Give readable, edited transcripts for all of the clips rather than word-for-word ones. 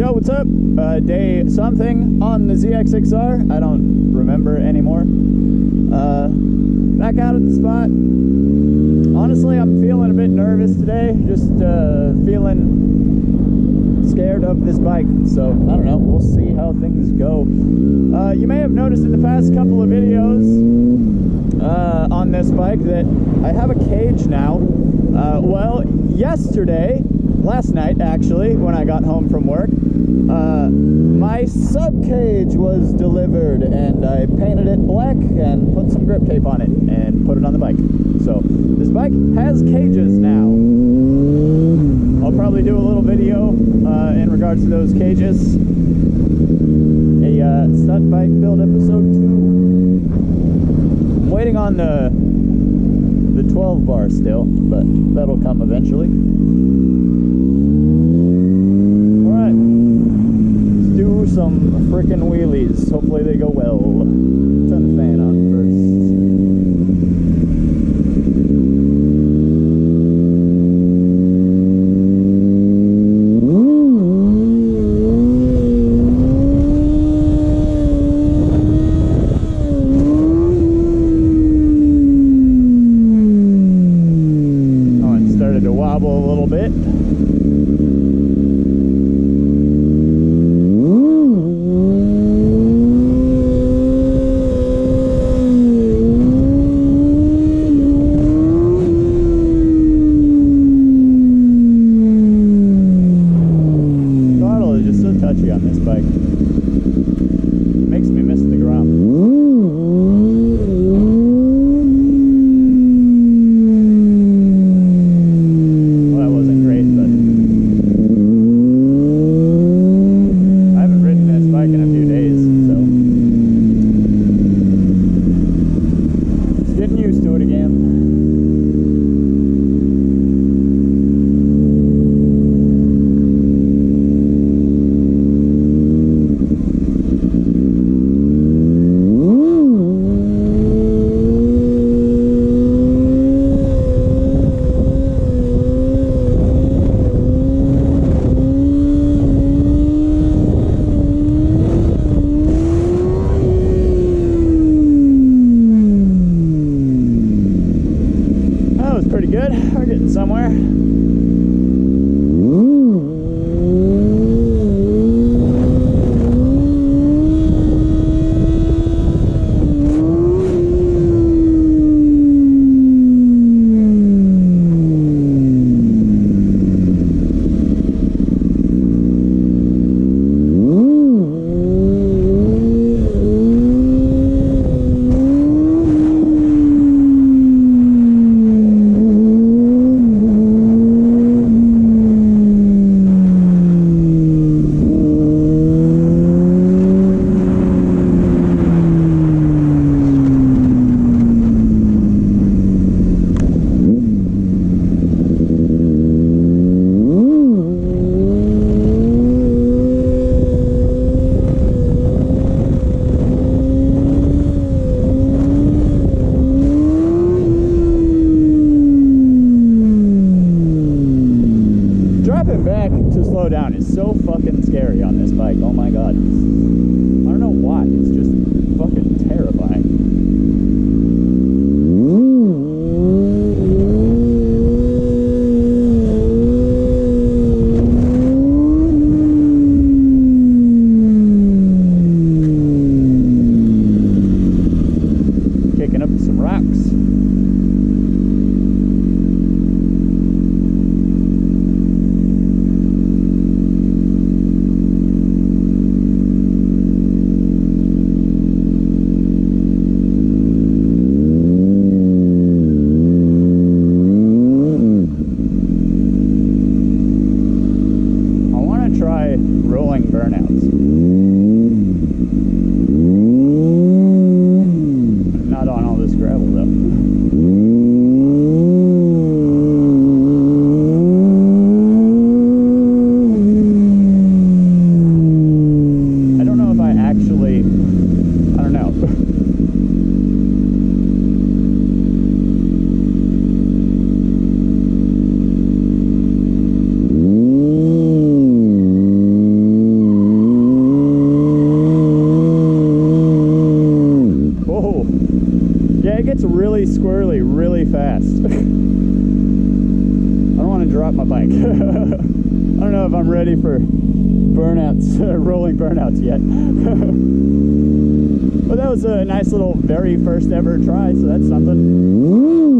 Yo, what's up? Day something on the zx6r. I don't remember anymore. Back out at the spot. Honestly, I'm feeling a bit nervous today. Just feeling scared of this bike. So, I don't know. We'll see how things go. You may have noticed in the past couple of videos on this bike that I have a cage now. Well, last night actually, when I got home from work, my sub cage was delivered, and I painted it black and put some grip tape on it and put it on the bike. So this bike has cages now. I'll probably do a little video in regards to those cages. A stunt bike build episode 2. I'm waiting on the 12 bar still, but that'll come eventually. Some frickin' wheelies. Hopefully they go well. Turn the fan on first. Oh, it started to wobble a little bit. Touchy on this bike. Makes me miss the ground. Well, that wasn't great, but I haven't ridden this bike in a few days, so just getting used to it again. Pretty good. We're getting somewhere. Dropping back to slow down is so fucking scary on this bike. Oh my god. I don't know why. It's just fucking terrifying. Kicking up some rocks. Try rolling burnouts. Not on all this gravel though. I don't know if I actually, I don't know. my bike. I don't know if I'm ready for burnouts, rolling burnouts yet. But that was a nice little very first ever try, so that's something.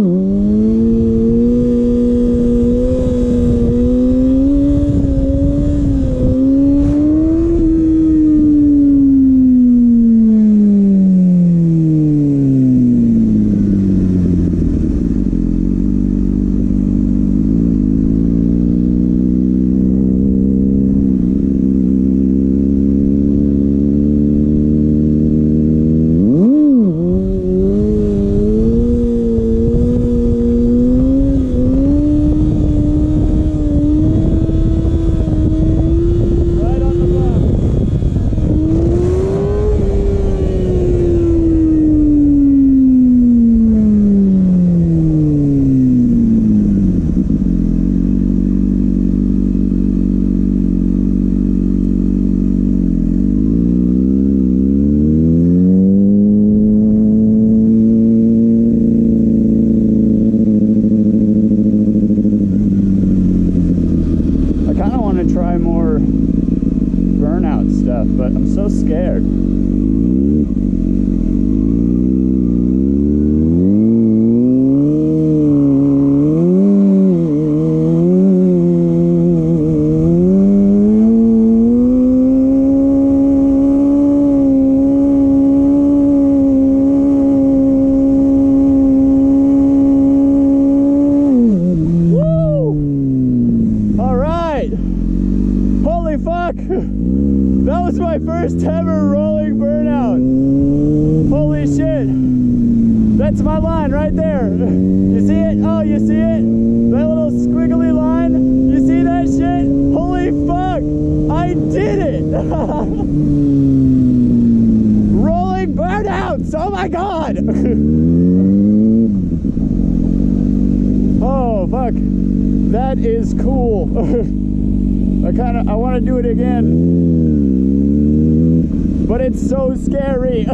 Try more burnout stuff, but I'm so scared. That was my first ever rolling burnout. Holy shit. That's my line right there. You see it? Oh, you see it? That little squiggly line? You see that shit? Holy fuck. I did it. Rolling burnouts. Oh my god. Oh, fuck. That is cool. I want to do it again, but it's so scary.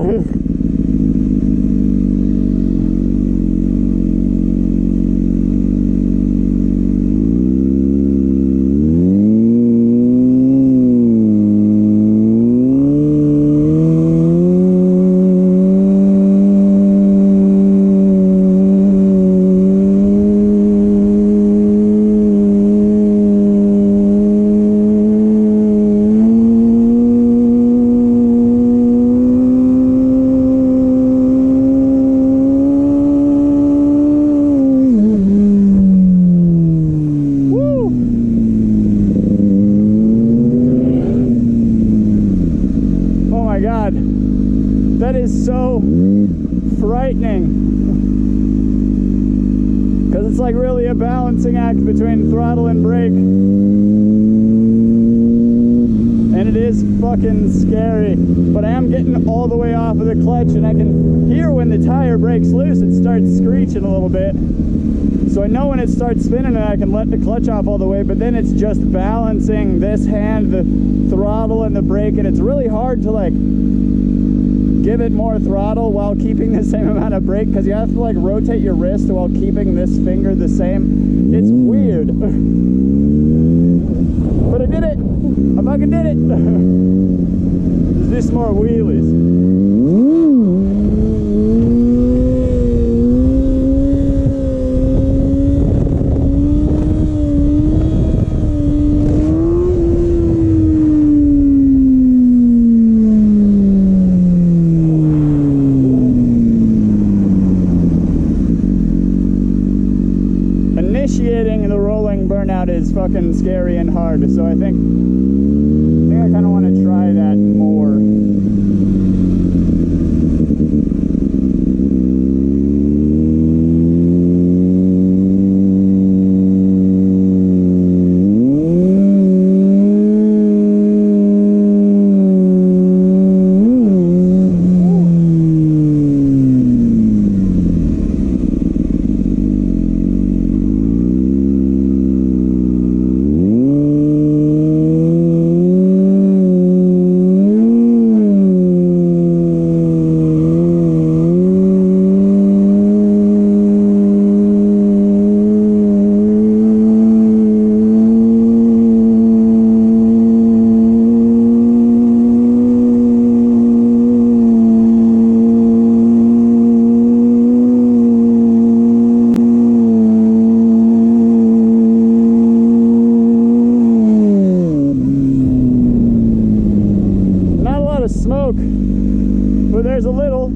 That is so frightening, because it's like really a balancing act between throttle and brake, and it is fucking scary. But I am getting all the way off of the clutch, and I can hear when the tire breaks loose, it starts screeching a little bit. So I know when it starts spinning and I can let the clutch off all the way, but then it's just balancing this hand, the throttle and the brake, and it's really hard to like give it more throttle while keeping the same amount of brake, because you have to like rotate your wrist while keeping this finger the same. It's weird. But I did it. I fucking did it. Let's do some more wheelies. Initiating the rolling burnout is fucking scary and hard, so I think I kind of want to try that more.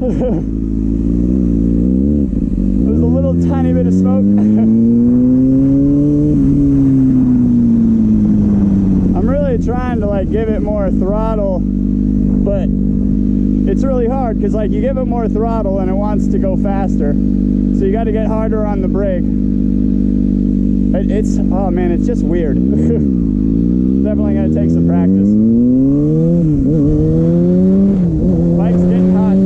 There's a little tiny bit of smoke. I'm really trying to like give it more throttle, but it's really hard because like you give it more throttle and it wants to go faster, so you got to get harder on the brake. It's, oh man, it's just weird. Definitely gonna take some practice. Bike's getting hot.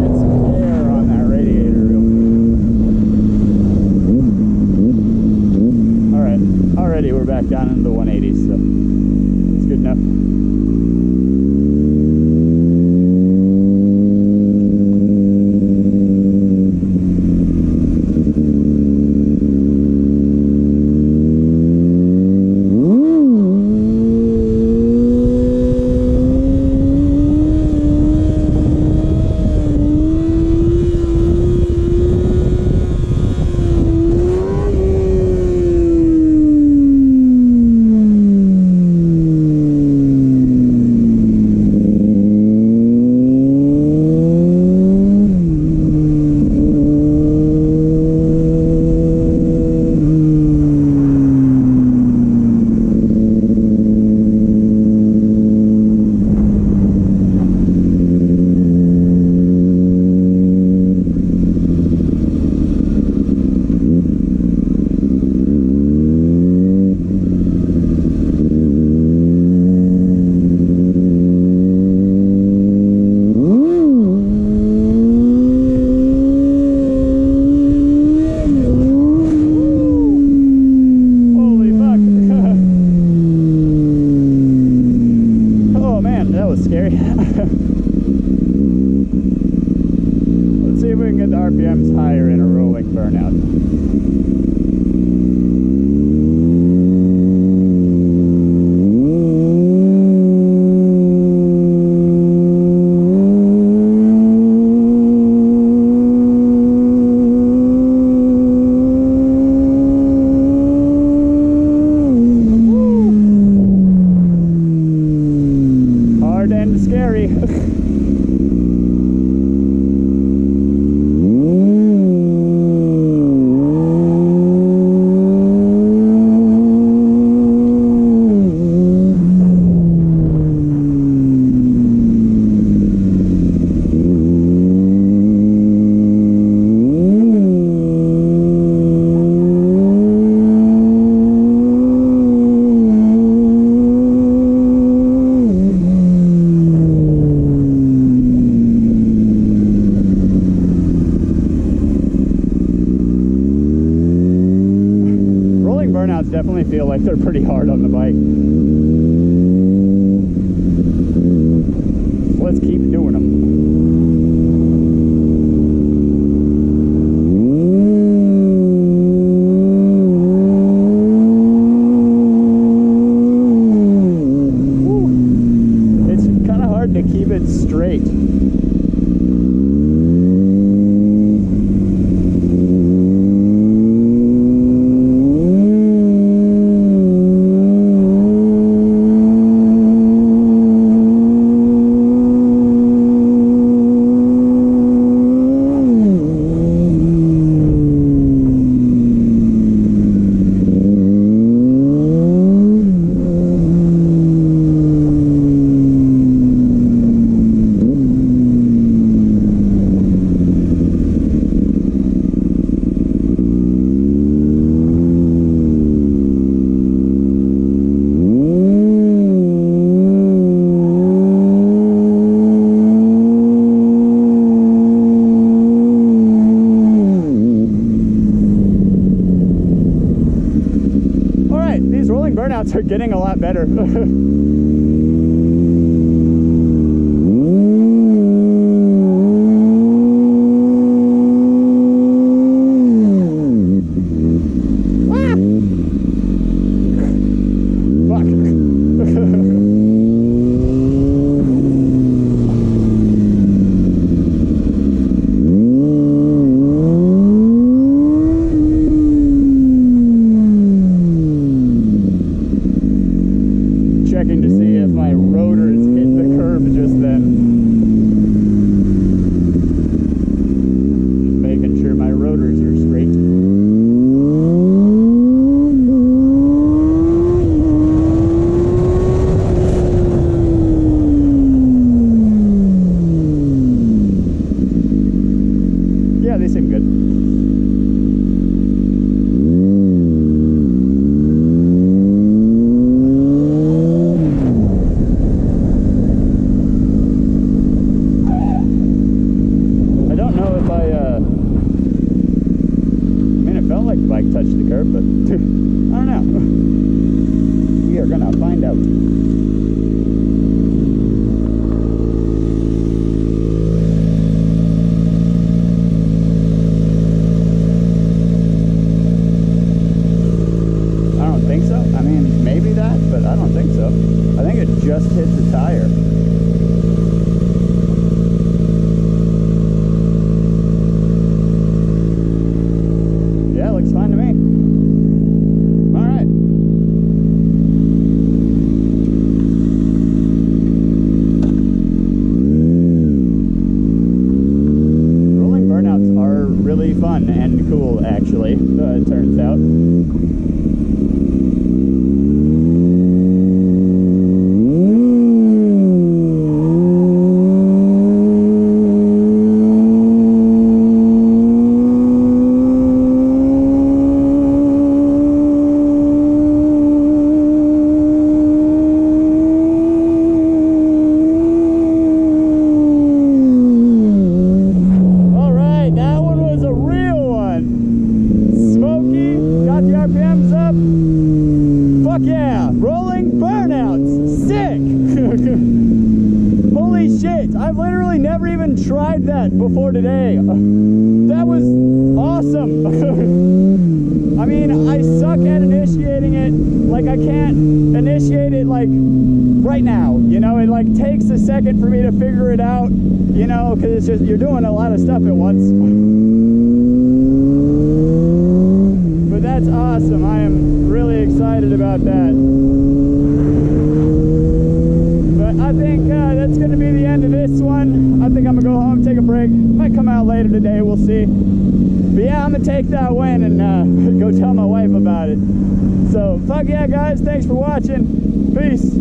Get some air on that radiator real quick. Alright, already we're back down into the 180s, so it's good enough. Scary. Let's see if we can get the RPMs higher in a rolling burnout. Scary. Burnouts definitely feel like they're pretty hard on the bike. Let's keep doing them. Woo. It's kind of hard to keep it straight. These rolling burnouts are getting a lot better. they seem good. I don't know if I mean, it felt like the bike touched the curb, but I don't know. We are gonna find out. I mean, maybe that, but I don't think so. I think it just hit the tire. Yeah, looks fine to me. All right. Rolling burnouts are really fun and cool, actually, it turns out. Fuck yeah, rolling burnouts, sick. Holy shit, I've literally never even tried that before today. That was awesome. I mean, I suck at initiating it. Like, I can't initiate it like right now, you know. It like takes a second for me to figure it out, you know, because it's just, you're doing a lot of stuff at once. But that's awesome. I am really excited about that. But I think that's going to be the end of this one. I think I'm going to go home, take a break. Might come out later today, we'll see. But yeah, I'm going to take that win and go tell my wife about it. So, fuck yeah, guys. Thanks for watching. Peace.